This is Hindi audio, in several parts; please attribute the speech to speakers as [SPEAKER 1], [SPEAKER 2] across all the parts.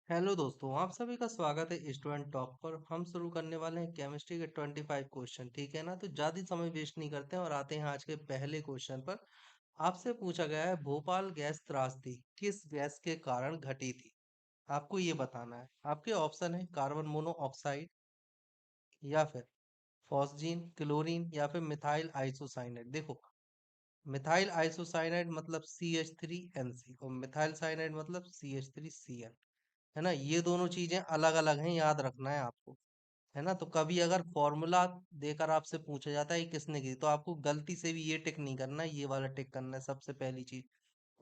[SPEAKER 1] हेलो दोस्तों, आप सभी का स्वागत है स्टूडेंट टॉक पर। हम शुरू करने वाले हैं केमिस्ट्री के 25 क्वेश्चन। ठीक है ना? तो ज्यादा समय वेस्ट नहीं करते हैं और आते हैं आज के पहले क्वेश्चन पर। आपसे पूछा गया है, भोपाल गैस त्रासदी किस गैस के कारण घटी थी? आपको ये बताना है। आपके ऑप्शन है कार्बन मोनोऑक्साइड, या फिर फॉस्जीन, क्लोरीन, या फिर मिथाइल आइसोसाइनेट। देखो, मिथाइल आइसोसाइनेट मतलब CH3NC और मिथाइल साइनाइड मतलब CH3Cl। है ना? ये दोनों चीजें अलग अलग हैं, याद रखना है आपको। है ना? तो कभी अगर फॉर्मूला देकर आपसे पूछा जाता है कि किसने की, तो आपको गलती से भी ये टिक नहीं करना है, ये वाला टिक करना है सबसे पहली चीज।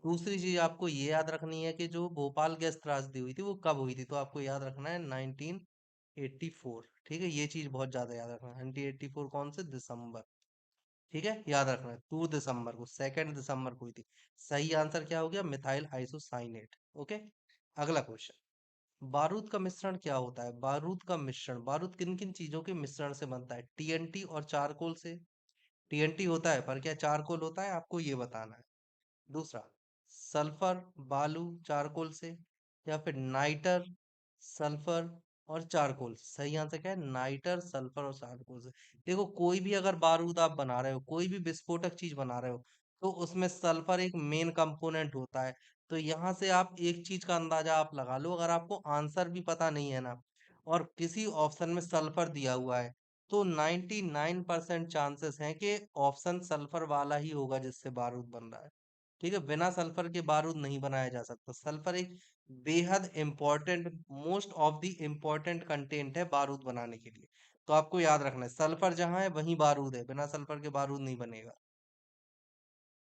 [SPEAKER 1] दूसरी चीज आपको ये याद रखनी है कि जो भोपाल गैस त्रासदी हुई थी वो कब हुई थी, तो आपको याद रखना है 1984। ठीक है, ये चीज बहुत ज्यादा याद रखना है। 1984 कौन से दिसंबर? ठीक है, याद रखना है 2 दिसंबर को, 2 दिसंबर को हुई थी। सही आंसर क्या हो गया? Methyl isocyanate. ओके। अगला क्वेश्चन, बारूद का मिश्रण क्या होता है? बारूद का मिश्रण, बारूद किन किन चीजों के मिश्रण से बनता है? TNT और चारकोल से। TNT होता है, पर क्या चारकोल होता है? आपको ये बताना है। दूसरा, सल्फर, बालू, चारकोल से, या फिर नाइटर, सल्फर और चारकोल। सही आंसर क्या है? नाइटर, सल्फर और चारकोल से। देखो, कोई भी अगर बारूद आप बना रहे हो, कोई भी विस्फोटक चीज बना रहे हो, तो उसमें सल्फर एक मेन कंपोनेंट होता है। तो यहाँ से आप एक चीज का अंदाजा आप लगा लो, अगर आपको आंसर भी पता नहीं है ना, और किसी ऑप्शन में सल्फर दिया हुआ है, तो 99% चांसेस हैं कि ऑप्शन सल्फर वाला ही होगा जिससे बारूद बन रहा है। ठीक है, बिना सल्फर के बारूद नहीं बनाया जा सकता। सल्फर एक बेहद important, most of the important content है बारूद बनाने के लिए। तो आपको याद रखना है, सल्फर जहां है वहीं बारूद है, बिना सल्फर के बारूद नहीं बनेगा।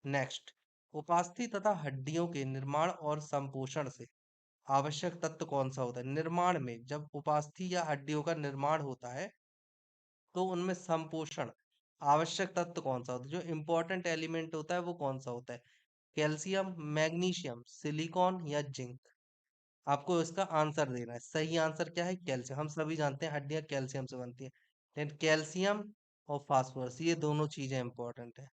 [SPEAKER 1] नेक्स्ट, उपास्थि तथा हड्डियों के निर्माण और संपोषण से आवश्यक तत्व कौन सा होता है? निर्माण में जब उपास्थि या हड्डियों का निर्माण होता है, तो उनमें संपोषण आवश्यक तत्व कौन सा होता है? जो इंपॉर्टेंट एलिमेंट होता है वो कौन सा होता है? कैल्शियम, मैग्नीशियम, सिलिकॉन या जिंक? आपको इसका आंसर देना है। सही आंसर क्या है? कैल्शियम। हम सभी जानते हैं हड्डियां कैल्शियम से बनती हैं, लेकिन कैल्शियम और फास्फोरस ये दोनों चीजें इंपॉर्टेंट है।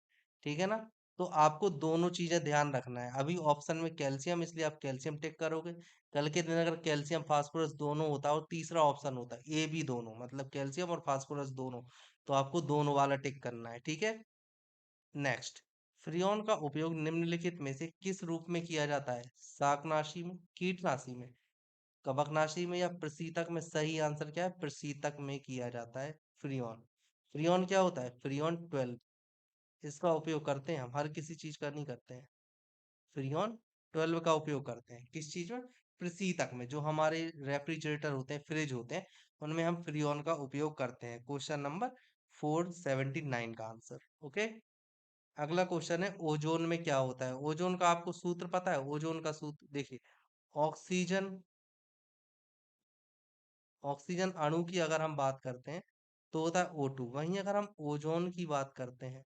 [SPEAKER 1] ठीक है ना? तो आपको दोनों चीजें ध्यान रखना है। अभी ऑप्शन में कैल्शियम, इसलिए आप कैल्शियम टिक करोगे। कल के दिन अगर कैल्शियम फास्फोरस दोनों होता और तीसरा ऑप्शन होता ए भी दोनों, मतलब कैल्शियम और फास्फोरस दोनों, तो आपको दोनों वाला टिक करना है। ठीक है। नेक्स्ट, फ्रियोन का उपयोग निम्नलिखित में से किस रूप में किया जाता है? शाकनाशी में, कीटनाशी में, कवकनाशी में, या प्रशीतक में? सही आंसर क्या है? प्रशीतक में किया जाता है फ्रियोन। फ्रियोन क्या होता है? फ्रियोन 12, इसका उपयोग करते हैं हम, हर किसी चीज का नहीं करते हैं। फ्रियोन 12 का उपयोग करते हैं किस चीज में? प्रशीतक में। जो हमारे रेफ्रिजरेटर होते हैं, फ्रिज होते हैं, उनमें हम फ्रियोन का उपयोग करते हैं। क्वेश्चन नंबर 479 का आंसर। ओके। अगला क्वेश्चन है, ओजोन में क्या होता है? ओजोन का आपको सूत्र पता है? ओजोन का सूत्र देखिए, ऑक्सीजन, ऑक्सीजन अणु की अगर हम बात करते हैं तो होता है O2। वहीं अगर हम ओजोन की बात करते हैं,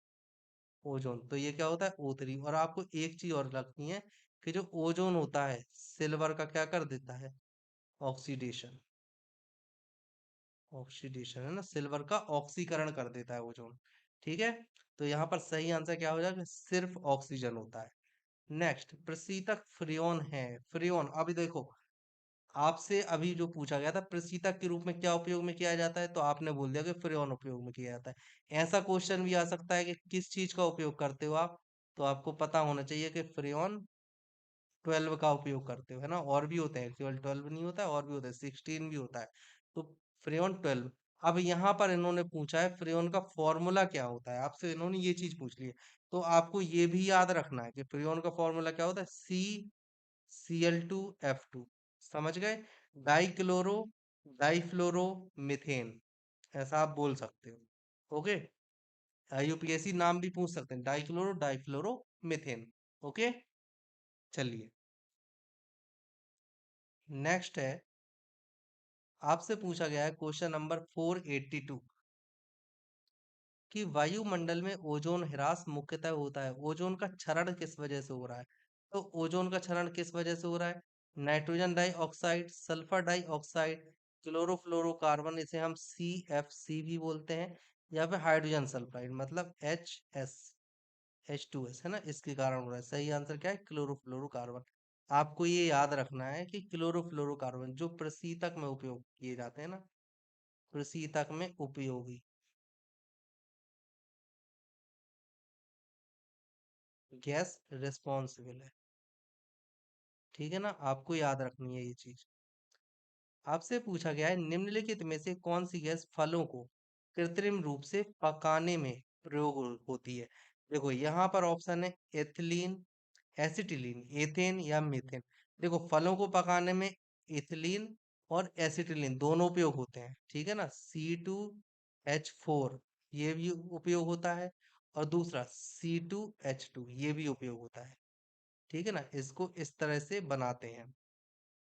[SPEAKER 1] ओजोन, तो ये क्या होता है? O3। और आपको एक चीज और रखनी है कि जो ओजोन होता है, सिल्वर का क्या कर देता है? ऑक्सीडेशन। ऑक्सीडेशन है ना, सिल्वर का ऑक्सीकरण कर देता है ओजोन। ठीक है। तो यहाँ पर सही आंसर क्या हो जाएगा? सिर्फ ऑक्सीजन होता है। नेक्स्ट, प्रशीतक फ्रियोन है। फ्रियोन, अभी देखो, आपसे अभी जो पूछा गया था प्रशीतक के रूप में क्या उपयोग में किया जाता है, तो आपने बोल दिया कि फ्रेयॉन उपयोग में किया जाता है। ऐसा क्वेश्चन भी आ सकता है कि किस चीज का उपयोग करते हो आप, तो आपको पता होना चाहिए कि फ्रेयॉन 12 का उपयोग करते हो। है ना? और भी होते हैं, केवल 12 नहीं होता है, और भी होता है, 16 भी होता है। तो फ्रेयॉन 12। अब यहाँ पर इन्होंने पूछा है फ्रेयॉन का फॉर्मूला क्या होता है, आपसे इन्होंने ये चीज पूछ ली है। तो आपको ये भी याद रखना है कि फ्रेयॉन का फॉर्मूला क्या होता है? Cl2F2। समझ गए? डाइक्लोरो, डाइफ्लोरो, मिथेन, ऐसा आप बोल सकते हो। ओके। यूपीएससी नाम भी पूछ सकते हैं, डाइक्लोरो, डाइफ्लोरो, मिथेन। ओके। चलिए, नेक्स्ट है, आपसे पूछा गया है क्वेश्चन नंबर 482 कि वायुमंडल में ओजोन ह्रास मुख्यतः होता है, ओजोन का क्षरण किस वजह से हो रहा है? तो ओजोन का क्षरण किस वजह से हो रहा है? Nitrogen dioxide, sulphur dioxide, chlorofluorocarbon, इसे हम CFC भी बोलते हैं, या फिर हाइड्रोजन सल्फाइड मतलब HS, H2S, है ना, इसके कारण हो रहा है। सही आंसर क्या है? क्लोरोफ्लोरोकार्बन। आपको ये याद रखना है कि क्लोरोफ्लोरोकार्बन जो प्रशीतक में उपयोग किए जाते हैं ना, प्रशीतक में उपयोगी गैस रिस्पॉन्सिबल है। ठीक है ना, आपको याद रखनी है ये चीज। आपसे पूछा गया है निम्नलिखित में से कौन सी गैस फलों को कृत्रिम रूप से पकाने में प्रयोग होती है। देखो यहाँ पर ऑप्शन है एथिलीन, एसिटिलीन, एथेन या मीथेन। देखो फलों को पकाने में इथिलीन और एसिटिलीन दोनों उपयोग होते हैं, ठीक है ना। C2H4 ये भी उपयोग होता है, और दूसरा C2H2 ये भी उपयोग होता है। ठीक है ना, इसको इस तरह से बनाते हैं।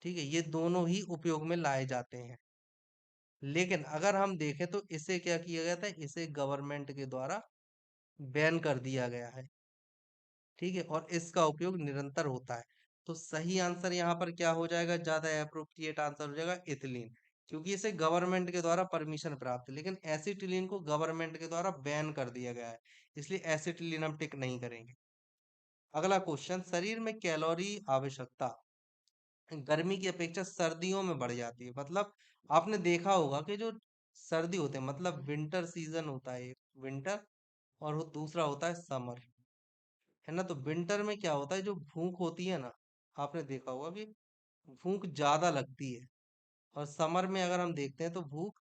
[SPEAKER 1] ठीक है, ये दोनों ही उपयोग में लाए जाते हैं। लेकिन अगर हम देखें तो इसे क्या किया गया था, इसे गवर्नमेंट के द्वारा बैन कर दिया गया है। ठीक है, और इसका उपयोग निरंतर होता है। तो सही आंसर यहाँ पर क्या हो जाएगा, ज्यादा अप्रोप्रिएट आंसर हो जाएगा इथिलीन, क्योंकि इसे गवर्नमेंट के द्वारा परमिशन प्राप्त है। लेकिन एसिटिलीन को गवर्नमेंट के द्वारा बैन कर दिया गया है, इसलिए एसिटिलीन हम टिक नहीं करेंगे। अगला क्वेश्चन, शरीर में कैलोरी आवश्यकता गर्मी की अपेक्षा सर्दियों में बढ़ जाती है। मतलब आपने देखा होगा कि जो सर्दी होते हैं, मतलब विंटर सीजन होता है एक, विंटर, और वो दूसरा होता है समर, है ना। तो विंटर में क्या होता है, जो भूख होती है ना, आपने देखा होगा कि भूख ज्यादा लगती है, और समर में अगर हम देखते हैं तो भूख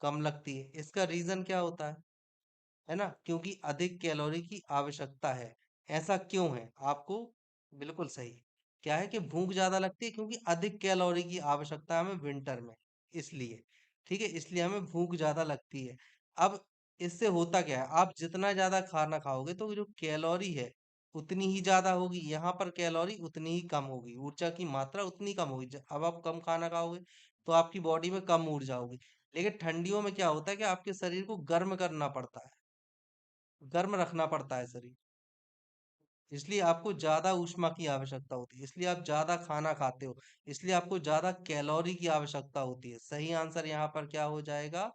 [SPEAKER 1] कम लगती है। इसका रीजन क्या होता है ना, क्योंकि अधिक कैलोरी की आवश्यकता है। ऐसा क्यों है आपको, बिल्कुल सही, क्या है कि भूख ज्यादा लगती है क्योंकि अधिक कैलोरी की आवश्यकता है हमें विंटर में, इसलिए। ठीक है, इसलिए हमें भूख ज्यादा लगती है। अब इससे होता क्या है, आप जितना ज्यादा खाना खाओगे तो जो कैलोरी है उतनी ही ज्यादा होगी, यहाँ पर कैलोरी उतनी ही कम होगी, ऊर्जा की मात्रा उतनी कम होगी। अब आप कम खाना खाओगे तो आपकी बॉडी में कम ऊर्जा होगी। लेकिन ठंडियों में क्या होता है कि आपके शरीर को गर्म करना पड़ता है, गर्म रखना पड़ता है शरीर, इसलिए आपको ज्यादा ऊष्मा की आवश्यकता होती है, इसलिए आप ज्यादा खाना खाते हो, इसलिए आपको ज्यादा कैलोरी की आवश्यकता होती है। सही आंसर यहाँ पर क्या हो जाएगा,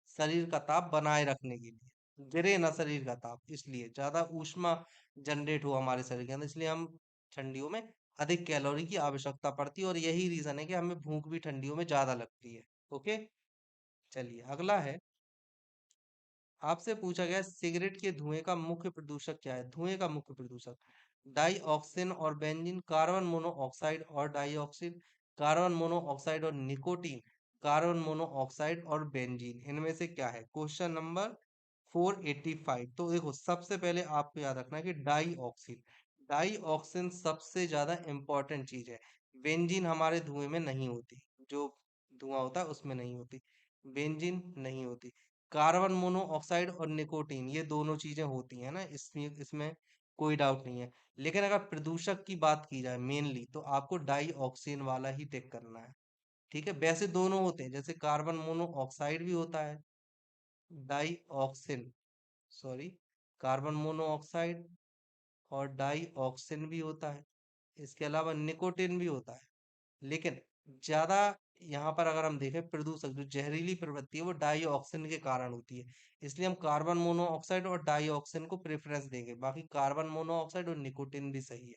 [SPEAKER 1] शरीर का ताप बनाए रखने के लिए, गिरे ना शरीर का ताप, इसलिए ज्यादा ऊष्मा जनरेट हो हमारे शरीर के अंदर, इसलिए हम ठंडियों में अधिक कैलोरी की आवश्यकता पड़ती है, और यही रीजन है कि हमें भूख भी ठंडियों में ज्यादा लगती है। ओके, चलिए अगला है। आपसे पूछा गया सिगरेट के धुएं का मुख्य प्रदूषक क्या है। धुएं का मुख्य प्रदूषक डाई ऑक्सिन और बेंजीन, कार्बन मोनोऑक्साइड और डाइऑक्सिन, कार्बन मोनोऑक्साइड और निकोटीन, कार्बन मोनोऑक्साइड और बेंजीन। इनमें से क्या है, क्वेश्चन नंबर 485। तो देखो सबसे पहले आपको याद रखना है कि डाई ऑक्सिन, डाई ऑक्सिन सबसे ज्यादा इंपॉर्टेंट चीज है। बेंजीन हमारे धुएं में नहीं होती, जो धुआं होता है उसमें नहीं होती, बेंजीन नहीं होती। कार्बन मोनोऑक्साइड और निकोटीन ये दोनों चीजें होती हैं ना, इसमें इसमें कोई डाउट नहीं है। लेकिन अगर प्रदूषक की बात की जाए मेनली, तो आपको डाई ऑक्सीन वाला ही टिक करना है। ठीक है, वैसे दोनों होते हैं, जैसे कार्बन मोनोऑक्साइड भी होता है, dioxin, sorry, carbon monoxide और डाई ऑक्सिन भी होता है। इसके अलावा निकोटिन भी होता है। लेकिन ज्यादा यहाँ पर अगर हम देखें, प्रदूषक जो जहरीली प्रवृत्ति है वो डाई ऑक्सिन के कारण होती है, इसलिए हम कार्बन मोनोऑक्साइड और डाई ऑक्सिन को प्रेफरेंस देंगे। बाकी कार्बन मोनोऑक्साइड और निकोटिन भी सही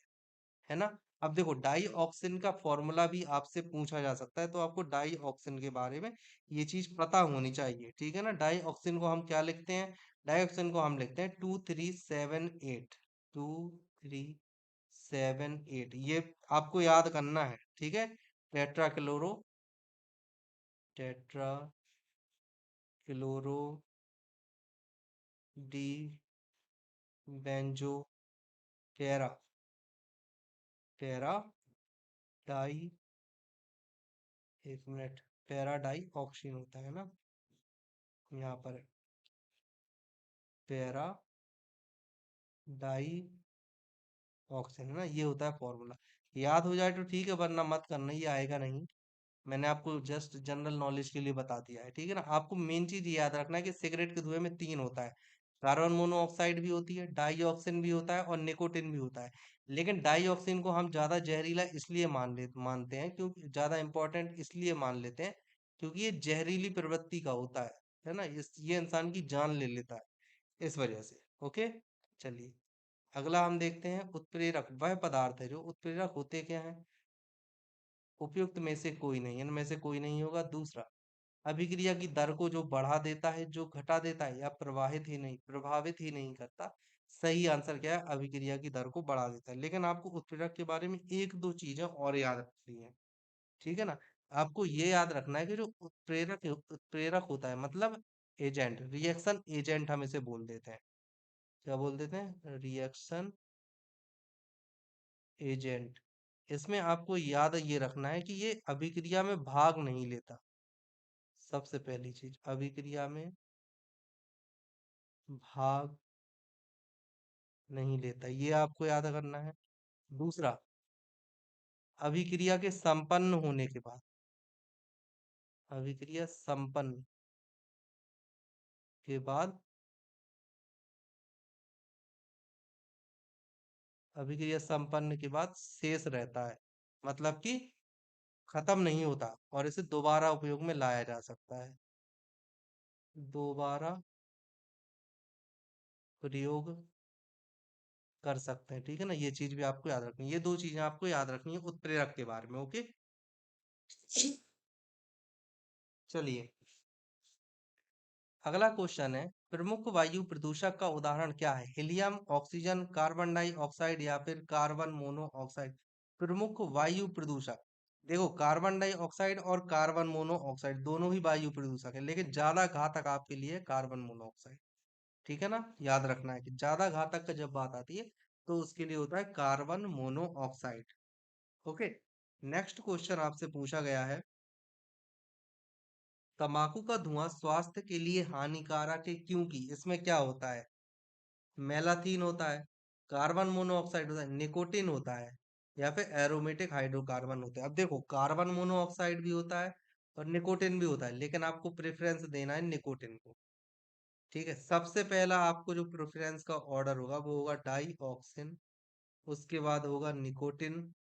[SPEAKER 1] है ना। अब देखो डाई ऑक्सिन का फॉर्मूला भी आपसे पूछा जा सकता है, तो आपको डाई ऑक्सिन के बारे में ये चीज पता होनी चाहिए। ठीक है ना, डाई ऑक्सिन को हम क्या लिखते हैं, डाई ऑक्सिन को हम लिखते हैं 2378, 2378, ये आपको याद करना है। ठीक है, tetra chloro, tetra chloro di benzo टेरा, टेरा डाई, एक मिनट, टेरा डाई ऑक्सीन होता है ना, यहाँ पर टेरा डाई ऑक्सीन है ना, ये होता है फॉर्मूला। याद हो जाए तो ठीक है, वरना मत करना, ये आएगा नहीं। मैंने आपको जस्ट जनरल नॉलेज के लिए बता दिया है। ठीक है ना, आपको मेन चीज ये याद रखना है कि सिगरेट के धुएं में तीन होता है, कार्बन मोनोऑक्साइड भी होती है, डाई ऑक्सिन भी होता है, और निकोटिन भी होता है। लेकिन डाई ऑक्सिन को हम ज्यादा जहरीला इसलिए मानते हैं, क्योंकि ज्यादा इंपॉर्टेंट इसलिए मान लेते हैं क्योंकि ये जहरीली प्रवृत्ति का होता है ना, ये इंसान की जान ले लेता है, इस वजह से। ओके, चलिए अगला हम देखते हैं। उत्प्रेरक वह पदार्थ है जो, उत्प्रेरक होते क्या है, उपयुक्त में से कोई नहीं, इनमें से कोई नहीं होगा। दूसरा, अभिक्रिया की दर को जो बढ़ा देता है, जो घटा देता है, या प्रभावित ही नहीं करता। सही आंसर क्या है? अभिक्रिया की दर को बढ़ा देता है। लेकिन आपको उत्प्रेरक के बारे में एक दो चीजें और याद रखनी है, ठीक है ना। आपको ये याद रखना है कि जो उत्प्रेरक होता है, मतलब एजेंट, रिएक्शन एजेंट हम इसे बोल देते हैं। क्या बोल देते हैं? Reaction agent. इसमें आपको याद ये रखना है कि ये अभिक्रिया में भाग नहीं लेता। सबसे पहली चीज, अभिक्रिया में भाग नहीं लेता, ये आपको याद करना है। दूसरा, अभिक्रिया के संपन्न होने के बाद, अभिक्रिया संपन्न के बाद, अभिक्रिया संपन्न के बाद शेष रहता है, मतलब कि खत्म नहीं होता और इसे दोबारा उपयोग में लाया जा सकता है। दोबारा प्रयोग कर सकते हैं, ठीक है ना। ये चीज भी आपको याद रखनी है, ये दो चीजें आपको याद रखनी है उत्प्रेरक के बारे में। ओके, चलिए अगला क्वेश्चन है, प्रमुख वायु प्रदूषक का उदाहरण क्या है? हीलियम, ऑक्सीजन, कार्बन डाइऑक्साइड या फिर कार्बन मोनोऑक्साइड। प्रमुख वायु प्रदूषक, देखो कार्बन डाइऑक्साइड और कार्बन मोनोऑक्साइड दोनों ही वायु प्रदूषक है, लेकिन ज्यादा घातक आपके लिए कार्बन मोनोऑक्साइड, ठीक है ना। याद रखना है कि ज्यादा घातक का जब बात आती है तो उसके लिए होता है carbon monoxide. Okay, next question आपसे पूछा गया है, तंबाकू का धुआं स्वास्थ्य के लिए हानिकारक है क्योंकि इसमें क्या होता है? मेलाथीन होता है, कार्बन मोनोऑक्साइड होता है, निकोटिन होता है, या फिर एरोमेटिक हाइड्रोकार्बन होते हैं। अब देखो कार्बन मोनोऑक्साइड भी होता है और निकोटिन भी होता है, लेकिन आपको प्रेफरेंस देना है निकोटिन को, ठीक है। सबसे पहला आपको जो प्रेफरेंस का ऑर्डर होगा वो होगा डाई ऑक्सिन, उसके बाद होगा निकोटिन,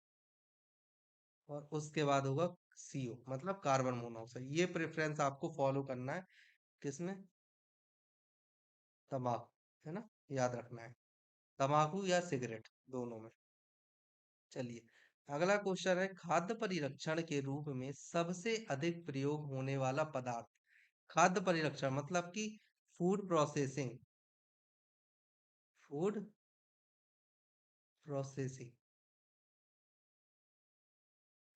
[SPEAKER 1] और उसके बाद होगा सीओ, मतलब कार्बन मोनोऑक्साइड। ये प्रेफरेंस आपको फॉलो करना है, किसमें? तम्बाकू, है ना, याद रखना है, तम्बाकू या सिगरेट, दोनों में। चलिए अगला क्वेश्चन है, खाद्य परिरक्षण के रूप में सबसे अधिक प्रयोग होने वाला पदार्थ। खाद्य परिरक्षण मतलब कि फूड प्रोसेसिंग, फूड प्रोसेसिंग,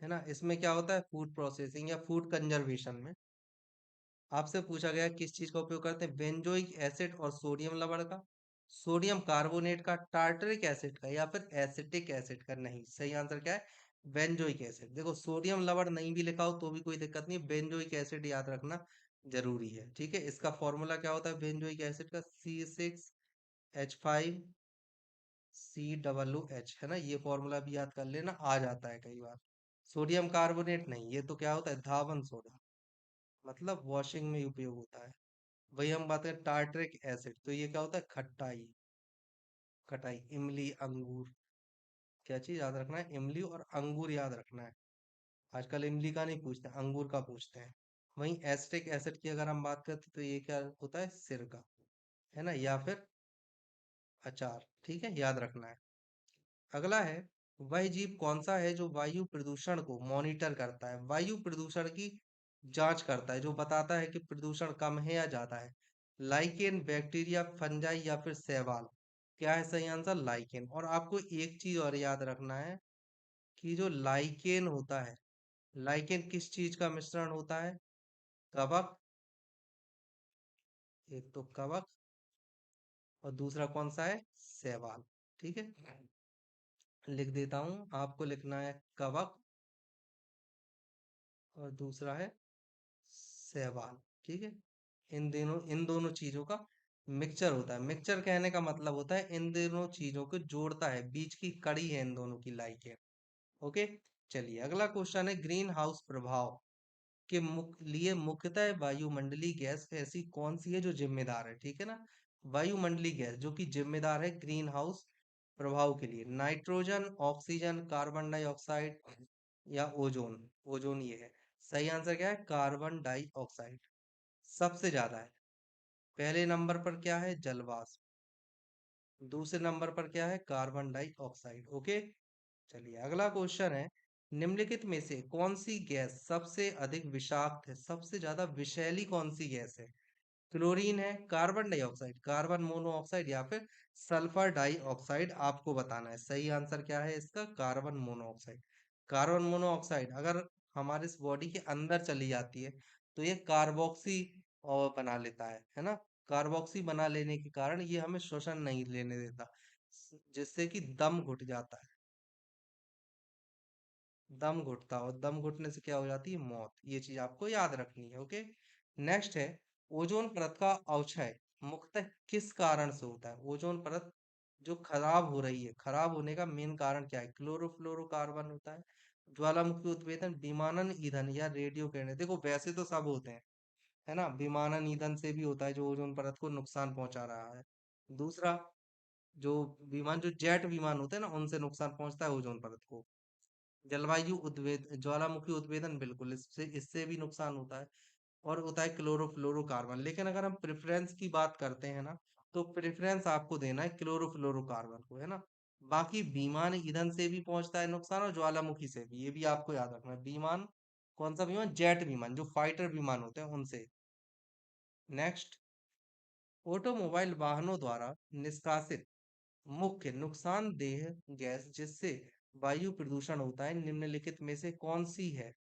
[SPEAKER 1] है ना। इसमें क्या होता है? फूड प्रोसेसिंग या फूड कंजर्वेशन में आपसे पूछा गया किस चीज का उपयोग करते हैं? बेंजोइक एसिड और सोडियम लवण का, सोडियम कार्बोनेट का, टार्टरिक एसिड का, या फिर एसिटिक एसिड का। नहीं, सही आंसर क्या है? Benzoic acid. देखो सोडियम लवण नहीं भी लिखा हो तो भी कोई दिक्कत नहीं, बेंजोइक एसिड याद रखना जरूरी है, ठीक है। इसका फॉर्मूला क्या होता है बेंजोइक एसिड का? C6H5COOH, है ना। ये फॉर्मूला भी याद कर लेना, आ जाता है कई बार। सोडियम कार्बोनेट नहीं, ये तो क्या होता है? धावन सोडा, मतलब वॉशिंग में उपयोग होता है। वही हम बात करें टार्टरिक एसिड, तो ये क्या होता है? खटाई, खटाई, इमली, अंगूर। क्या चीज याद रखना है? इमली और अंगूर याद रखना है। आजकल इमली का नहीं पूछते, अंगूर का पूछते हैं। वहीं एसिटिक एसिड की अगर हम बात करते तो ये क्या होता है? सिरका, है ना, या फिर अचार, ठीक है, याद रखना है। अगला है, वह जीव कौन सा है जो वायु प्रदूषण को मॉनिटर करता है, वायु प्रदूषण की जांच करता है, जो बताता है कि प्रदूषण कम है या ज्यादा है? लाइकेन, बैक्टीरिया, फंजाई, या फिर शैवाल। क्या है सही आंसर? लाइकेन। और आपको एक चीज और याद रखना है कि जो लाइकेन होता है, लाइकेन किस चीज का मिश्रण होता है? कवक, एक तो कवक, और दूसरा कौन सा है? शैवाल, ठीक है। लिख देता हूं, आपको लिखना है कवक और दूसरा है शैवाल, ठीक है। इन दोनों चीजों का मिक्सचर होता है। मिक्सचर कहने का मतलब होता है इन दोनों चीजों को जोड़ता है, बीच की कड़ी है इन दोनों की, लाइक है। ओके, चलिए अगला क्वेश्चन है, ग्रीन हाउस प्रभाव के लिए मुख्यतः वायुमंडलीय गैस ऐसी कौन सी है जो जिम्मेदार है, ठीक है ना। वायुमंडलीय गैस जो कि जिम्मेदार है ग्रीन हाउस प्रभाव के लिए, नाइट्रोजन, ऑक्सीजन, कार्बन डाइऑक्साइड, या ओजोन। ओजोन ये है। सही आंसर क्या है? कार्बन डाइऑक्साइड सबसे ज्यादा है। पहले नंबर पर क्या है? जलवाष्प, दूसरे नंबर पर क्या है? Carbon dioxide. ओके, चलिए अगला क्वेश्चन है, निम्नलिखित में से कौन सी गैस सबसे अधिक विषाक्त है, सबसे ज्यादा विषैली कौन सी गैस है? क्लोरीन है, कार्बन डाइऑक्साइड, कार्बन मोनोऑक्साइड, या फिर सल्फर डाइऑक्साइड? आपको बताना है। सही आंसर क्या है इसका? Carbon monoxide. कार्बन मोनोऑक्साइड अगर हमारे इस बॉडी के अंदर चली जाती है तो ये कार्बोक्सी और बना लेता है ना? कार्बोक्सी बना लेने के कारण ये हमें श्वसन नहीं लेने देता, जिससे कि दम घुट जाता है। दम घुटता, और दम घुटने से क्या हो जाती है? मौत। ये चीज आपको याद रखनी है। ओके। नेक्स्ट है, ओजोन परत का अवक्षय मुख्यतः किस कारण से होता है? ओजोन परत जो खराब हो रही है, खराब होने का मेन कारण क्या है? क्लोरोफ्लोरोकार्बन होता है, ज्वालामुखी उद्वेदन, विमानन ईंधन, या रेडियो किरणें? देखो वैसे तो सब होते हैं, है ना? विमानन ईंधन से भी होता है जो ओजोन परत को नुकसान पहुंचा रहा है। दूसरा, जो विमान, जो जेट विमान होते हैं ना, उनसे नुकसान पहुंचता है ओजोन परत को। जलवायु उद्वेद, ज्वालामुखी उद्वेदन, बिल्कुल इससे इससे भी नुकसान होता है। और होता है क्लोरोफ्लोरोकार्बन। लेकिन अगर हम प्रेफरेंस की बात करते हैं ना, तो प्रेफरेंस आपको देना है क्लोरोफ्लोरोकार्बन को, है ना? बाकी विमान ईंधन से भी पहुंचता है नुकसान, और ज्वालामुखी से भी, ये भी आपको याद रखना है। विमान, कौन सा विमान? जेट विमान, जो फाइटर विमान होते हैं उनसे। नेक्स्ट, ऑटोमोबाइल वाहनों द्वारा निष्कासित मुख्य नुकसानदेह गैस जिससे वायु प्रदूषण होता है, निम्नलिखित में से कौन सी है?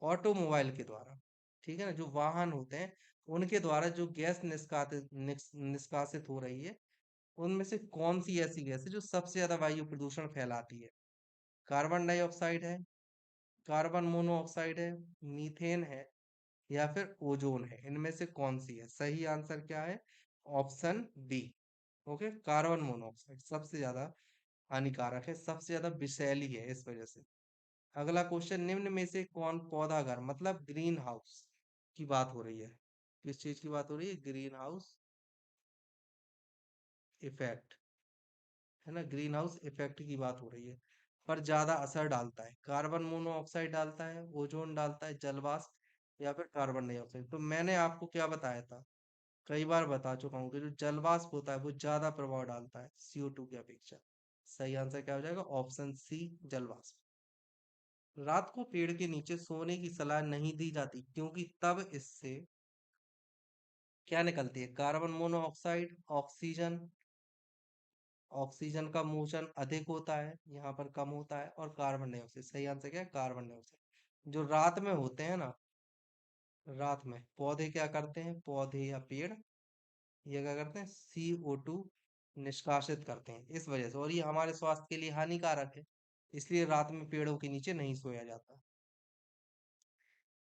[SPEAKER 1] ऑटोमोबाइल के द्वारा, ठीक है ना, जो वाहन होते हैं उनके द्वारा जो गैस निष्कासित हो रही है, उनमें से कौन सी ऐसी गैस है जो सबसे ज्यादा वायु प्रदूषण फैलाती है? कार्बन डाइऑक्साइड है, कार्बन मोनोऑक्साइड है, मीथेन है, या फिर ओजोन है? इनमें से कौन सी है? सही आंसर क्या है? Option B. Okay, carbon monoxide सबसे ज्यादा हानिकारक है, सबसे ज्यादा विषैली है इस वजह से। अगला क्वेश्चन, निम्न में से कौन पौधाघर मतलब ग्रीन हाउस की बात हो रही है? किस चीज की बात हो रही है? ग्रीन हाउस इफेक्ट, है ना? ग्रीन हाउस इफेक्ट की बात हो रही है। पर ज्यादा असर डालता है, कार्बन मोनोऑक्साइड डालता है, ओजोन डालता है, जलवाष्प, या फिर कार्बन डाइऑक्साइड? तो मैंने आपको क्या बताया था, कई बार बता चुका हूँ कि जो जलवाष्प होता है वो ज्यादा प्रभाव डालता है CO2 की अपेक्षा। सही आंसर क्या हो जाएगा? ऑप्शन सी, जलवाष्प। रात को पेड़ के नीचे सोने की सलाह नहीं दी जाती क्योंकि तब इससे क्या निकलती है? कार्बन मोनोऑक्साइड, ऑक्सीजन, ऑक्सीजन का मोशन अधिक होता है, यहाँ पर कम होता है, और कार्बन डाइऑक्साइड। सही आंसर क्या है? Carbon dioxide. जो रात में होते हैं ना, रात में पौधे क्या करते हैं, पौधे या पेड़, ये क्या करते हैं? CO2 निष्कासित करते हैं इस वजह से, और ये हमारे स्वास्थ्य के लिए हानिकारक है, इसलिए रात में पेड़ों के नीचे नहीं सोया जाता।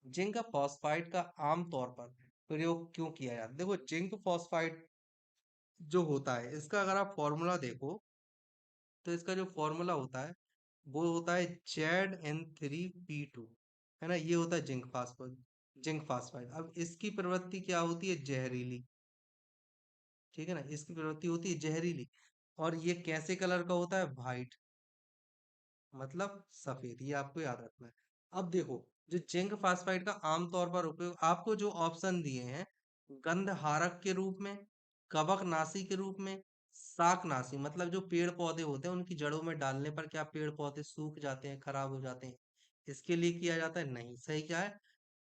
[SPEAKER 1] जिंक फॉस्फाइड का आमतौर पर प्रयोग क्यों किया जाता है? देखो, जिंक फॉस्फाइड जो होता है, इसका अगर आप फॉर्मूला देखो, तो इसका जो फॉर्मूला होता है वो होता है Zn3P2, है ना? ये होता है जिंक फास्फोर, जिंक फास्फाइड। अब इसकी प्रवृत्ति क्या होती है? जहरीली, ठीक है ना? इसकी प्रवृत्ति होती है जहरीली। और ये कैसे कलर का होता है? वाइट, मतलब सफेद। ये आपको याद रखना है। अब देखो, जो जिंक फास्फाइड का आमतौर पर उपयोग, आपको जो ऑप्शन दिए हैं, गंधहारक के रूप में, कवकनाशी के रूप में, शाकनाशी, मतलब जो पेड़ पौधे होते हैं उनकी जड़ों में डालने पर क्या पेड़ पौधे सूख जाते हैं, खराब हो जाते हैं, इसके लिए किया जाता है? नहीं। सही क्या है?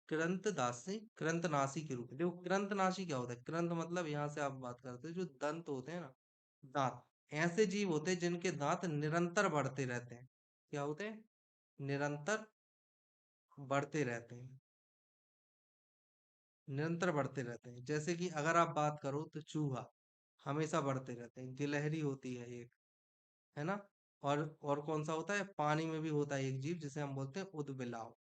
[SPEAKER 1] कृंतदासी, कृंतनाशी के रूप में। देखो, कृंतनाशी क्या होता है? कृंत मतलब, यहाँ से आप बात करते हैं, जो दंत होते हैं ना, दांत, ऐसे जीव होते हैं जिनके दांत निरंतर बढ़ते रहते हैं। क्या होते हैं? निरंतर बढ़ते रहते हैं, निरंतर बढ़ते रहते हैं। जैसे कि अगर आप बात करो तो चूहा हमेशा बढ़ते रहते हैं, गिलहरी होती है एक, है ना? और कौन सा होता है? पानी में भी होता है एक जीव जिसे हम बोलते हैं उदबिलाव।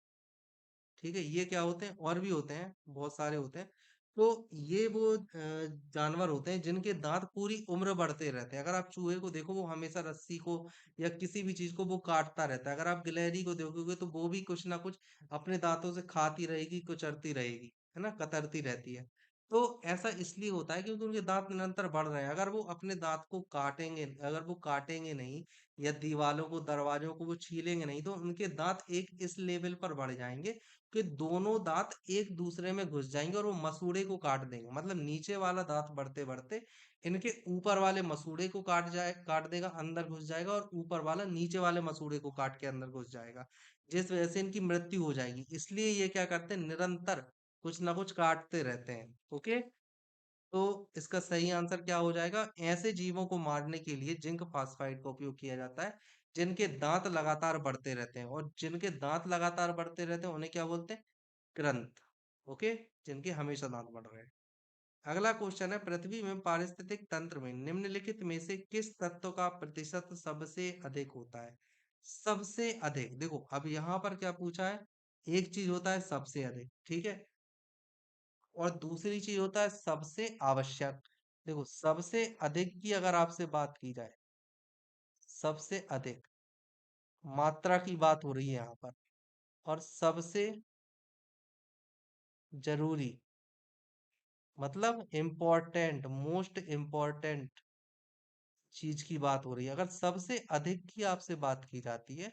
[SPEAKER 1] ठीक है, ये क्या होते हैं? और भी होते हैं, बहुत सारे होते हैं। तो ये वो जानवर होते हैं जिनके दांत पूरी उम्र बढ़ते रहते हैं। अगर आप चूहे को देखो, वो हमेशा रस्सी को या किसी भी चीज को वो काटता रहता है। अगर आप गिलहरी को देखोगे तो वो भी कुछ ना कुछ अपने दांतों से खाती रहेगी, कुचरती रहेगी, है ना, कतरती रहती है। तो ऐसा इसलिए होता है क्योंकि उनके दांत निरंतर बढ़ रहे हैं। अगर वो अपने दांत को काटेंगे, अगर वो काटेंगे नहीं, या दीवारों को, दरवाजों को वो छीलेंगे नहीं, तो उनके दांत एक इस लेवल पर बढ़ जाएंगे कि दोनों दांत एक दूसरे में घुस जाएंगे और वो मसूड़े को काट देंगे। मतलब नीचे वाला दांत बढ़ते बढ़ते इनके ऊपर वाले मसूड़े को काट देगा, अंदर घुस जाएगा, और ऊपर वाला नीचे वाले मसूड़े को काट के अंदर घुस जाएगा। जिस वजह से इनकी मृत्यु हो जाएगी। इसलिए ये क्या करते हैं, निरंतर कुछ ना कुछ काटते रहते हैं। ओके, तो इसका सही आंसर क्या हो जाएगा, ऐसे जीवों को मारने के लिए जिंक फास्फाइड का उपयोग किया जाता है जिनके दांत लगातार बढ़ते रहते हैं, और जिनके दांत लगातार बढ़ते रहते हैं उन्हें क्या बोलते हैं, कृंत। ओके, जिनके हमेशा दांत बढ़ रहे हैं। अगला क्वेश्चन है, पृथ्वी में पारिस्थितिक तंत्र में निम्नलिखित में से किस तत्व का प्रतिशत सबसे अधिक होता है। सबसे अधिक, देखो अब यहाँ पर क्या पूछा है, एक चीज होता है सबसे अधिक, ठीक है, और दूसरी चीज होता है सबसे आवश्यक। देखो सबसे अधिक की अगर आपसे बात की जाए, सबसे अधिक मात्रा की बात हो रही है यहाँ पर, और सबसे जरूरी मतलब इम्पोर्टेंट, मोस्ट इम्पोर्टेंट चीज की बात हो रही है। अगर सबसे अधिक की आपसे बात की जाती है,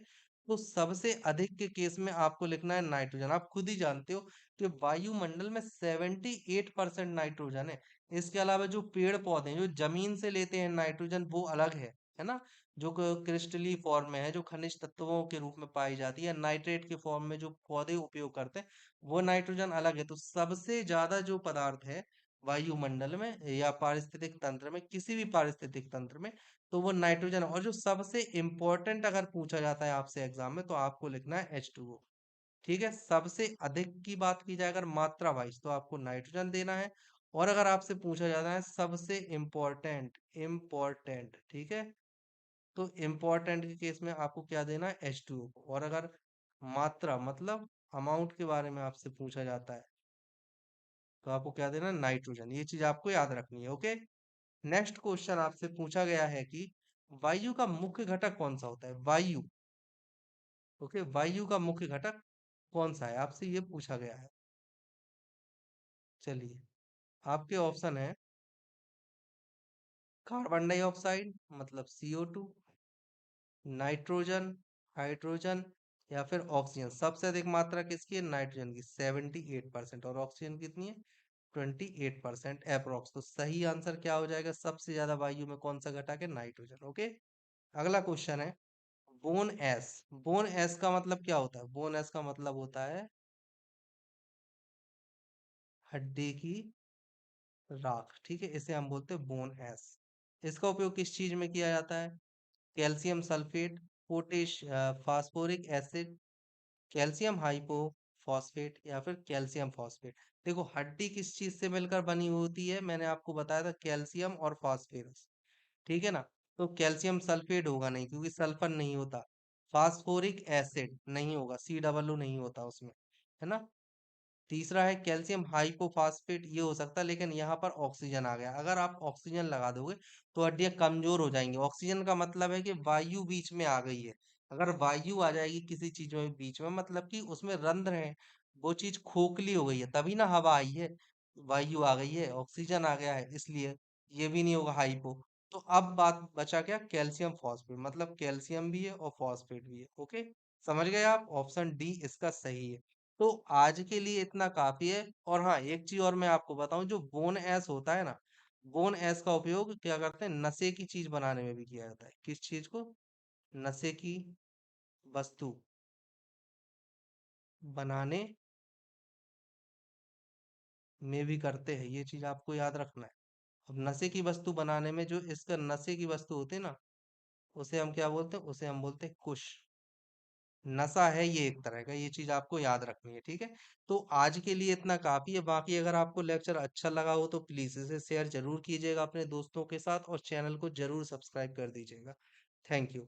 [SPEAKER 1] तो सबसे अधिक के केस में आपको लिखना है नाइट्रोजन। आप खुद ही जानते हो कि वायुमंडल में 78% नाइट्रोजन है। इसके अलावा जो पेड़ पौधे हैं, जो जमीन से लेते हैं नाइट्रोजन, वो अलग है ना, जो क्रिस्टली फॉर्म में है, जो खनिज तत्वों के रूप में पाई जाती है, नाइट्रेट के फॉर्म में जो पौधे उपयोग करते हैं, वो नाइट्रोजन अलग है। तो सबसे ज्यादा जो पदार्थ है वायुमंडल में या पारिस्थितिक तंत्र में, किसी भी पारिस्थितिक तंत्र में, तो वो नाइट्रोजन। और जो सबसे इंपॉर्टेंट अगर पूछा जाता है आपसे एग्जाम में, तो आपको लिखना है H2O। ठीक है, सबसे अधिक की बात की जाए अगर मात्रा वाइज, तो आपको नाइट्रोजन देना है। और अगर आपसे पूछा जाता है सबसे इम्पोर्टेंट, इम्पोर्टेंट, ठीक है, तो इम्पोर्टेंट के केस में आपको क्या देना है, H2O। और अगर मात्रा मतलब अमाउंट के बारे में आपसे पूछा जाता है, तो आपको क्या देना है, नाइट्रोजन। ये चीज आपको याद रखनी है। ओके, नेक्स्ट क्वेश्चन आपसे पूछा गया है कि वायु का मुख्य घटक कौन सा होता है, वायु। ओके, वायु का मुख्य घटक कौन सा है, आपसे ये पूछा गया है। चलिए, आपके ऑप्शन है कार्बन डाइऑक्साइड मतलब CO2, नाइट्रोजन, हाइड्रोजन, या फिर ऑक्सीजन। सबसे अधिक मात्रा किसकी है, नाइट्रोजन की 78%, और ऑक्सीजन कितनी है, 28% अप्रोक्स। तो सही आंसर क्या हो जाएगा, सबसे ज्यादा वायु में कौन सा घटक है, नाइट्रोजन। ओके, अगला क्वेश्चन है, बोन एस। बोन एस का मतलब क्या होता है, बोन एस का मतलब होता है हड्डी की राख, ठीक है, इसे हम बोलते हैं बोन एस। इसका उपयोग किस चीज में किया जाता है, calcium sulphate, potash phosphoric acid, calcium hypo phosphate, या फिर कैल्शियम फॉस्फेट। देखो हड्डी किस चीज से मिलकर बनी होती है, मैंने आपको बताया था कैल्शियम और फास्फोरस, ठीक है ना। तो कैल्शियम सल्फेट होगा नहीं, क्योंकि सल्फर नहीं होता। फास्फोरिक एसिड नहीं होगा, C O O नहीं होता उसमें, है ना। तीसरा है कैल्शियम हाइपोफास्फेट, ये हो सकता है, लेकिन यहाँ पर ऑक्सीजन आ गया। अगर आप ऑक्सीजन लगा दोगे तो हड्डियां कमजोर हो जाएंगी। ऑक्सीजन का मतलब है कि वायु बीच में आ गई है। अगर वायु आ जाएगी किसी चीज में बीच में, मतलब कि उसमें रंध्र है, वो चीज खोखली हो गई है, तभी ना हवा आई है, वायु आ गई है, ऑक्सीजन आ गया है, इसलिए ये भी नहीं होगा हाइपो। तो अब बात बचा क्या, कैल्शियम फॉस्फेट, मतलब कैल्शियम भी है और फॉस्फेट भी है। ओके, समझ गए आप, ऑप्शन डी इसका सही है। तो आज के लिए इतना काफी है। और हाँ, एक चीज और मैं आपको बताऊं, जो बोन एस होता है ना, बोन एस का उपयोग क्या करते हैं, नशे की चीज बनाने में भी किया जाता है। किस चीज को, नशे की वस्तु बनाने में भी करते हैं, ये चीज आपको याद रखना है। अब नशे की वस्तु बनाने में जो इसका नशे की वस्तु होती है ना, उसे हम क्या बोलते हैं, उसे हम बोलते हैं कुश। नशा है ये एक तरह का, ये चीज आपको याद रखनी है, ठीक है। तो आज के लिए इतना काफी है। बाकी अगर आपको लेक्चर अच्छा लगा हो तो प्लीज इसे शेयर जरूर कीजिएगा अपने दोस्तों के साथ, और चैनल को जरूर सब्सक्राइब कर दीजिएगा। Thank you.